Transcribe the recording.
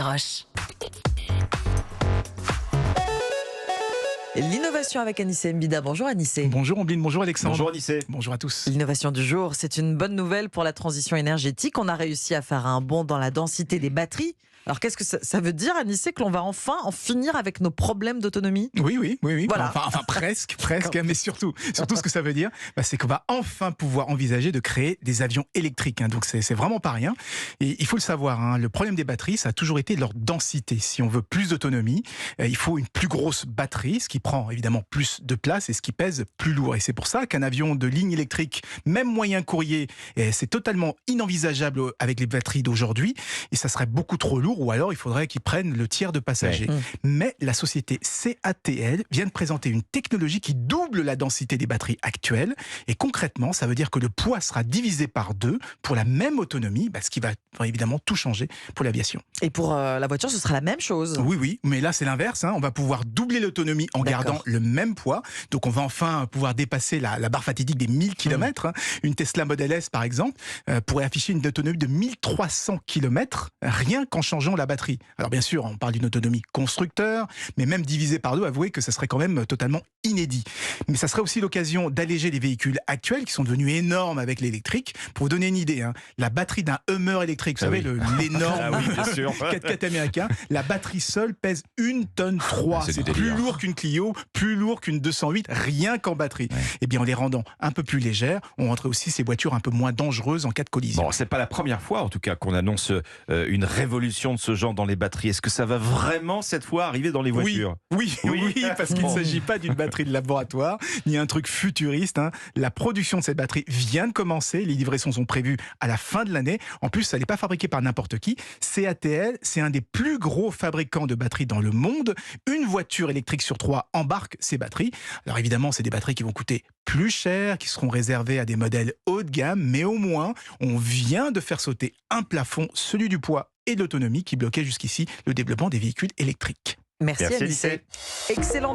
Roche. L'innovation avec Anissé Mbida. Bonjour Anissé. Bonjour Ambline, bonjour Alexandre. Bonjour Anissé. Bonjour à tous. L'innovation du jour, c'est une bonne nouvelle pour la transition énergétique. On a réussi à faire un bond dans la densité des batteries. Alors qu'est-ce que ça veut dire, Anissé, que l'on va enfin en finir avec nos problèmes d'autonomie ? Oui. Voilà. Enfin presque, mais surtout ce que ça veut dire, c'est qu'on va enfin pouvoir envisager de créer des avions électriques. Donc c'est vraiment pas rien. Et il faut le savoir, le problème des batteries, ça a toujours été leur densité. Si on veut plus d'autonomie, il faut une plus grosse batterie, ce qui prend évidemment plus de place et ce qui pèse plus lourd. Et c'est pour ça qu'un avion de ligne électrique, même moyen courrier, c'est totalement inenvisageable avec les batteries d'aujourd'hui. Et ça serait beaucoup trop lourd, ou alors il faudrait qu'ils prennent le tiers de passagers. Ouais. Mais la société CATL vient de présenter une technologie qui double la densité des batteries actuelles. Et concrètement, ça veut dire que le poids sera divisé par 2 pour la même autonomie, ce qui va évidemment tout changer pour l'aviation. Et pour la voiture, ce sera la même chose. Oui, mais là c'est l'inverse. On va pouvoir doubler l'autonomie en gardant le même poids. Donc on va enfin pouvoir dépasser la barre fatidique des 1000 km. Une Tesla Model S par exemple pourrait afficher une autonomie de 1300 km rien qu'en changeant la batterie. Alors bien sûr, on parle d'une autonomie constructeur, mais même divisé par 2, avouez que ça serait quand même totalement inédit. Mais ça serait aussi l'occasion d'alléger les véhicules actuels qui sont devenus énormes avec l'électrique. Pour vous donner une idée, la batterie d'un Hummer électrique, vous savez, l'énorme 4x4 américain, la batterie seule pèse 1,3 tonne. C'est plus lourd qu'une Clio, plus lourd qu'une 208, rien qu'en batterie. Eh bien, en les rendant un peu plus légères, on rendrait aussi ces voitures un peu moins dangereuses en cas de collision. Bon, c'est pas la première fois, en tout cas, qu'on annonce une révolution de ce genre dans les batteries. Est-ce que ça va vraiment, cette fois, arriver dans les voitures ? Oui, parce qu'il ne s'agit pas d'une batterie de laboratoire, ni un truc futuriste. La production de cette batterie vient de commencer. Les livraisons sont prévues à la fin de l'année. En plus, ça n'est pas fabriqué par n'importe qui. CATL, c'est un des plus gros fabricants de batteries dans le monde. Une voiture électrique sur 3 embarque ces batteries. Alors évidemment, c'est des batteries qui vont coûter plus cher, qui seront réservées à des modèles haut de gamme, mais au moins, on vient de faire sauter un plafond, celui du poids et de l'autonomie qui bloquait jusqu'ici le développement des véhicules électriques. Merci Anissé. Excellent.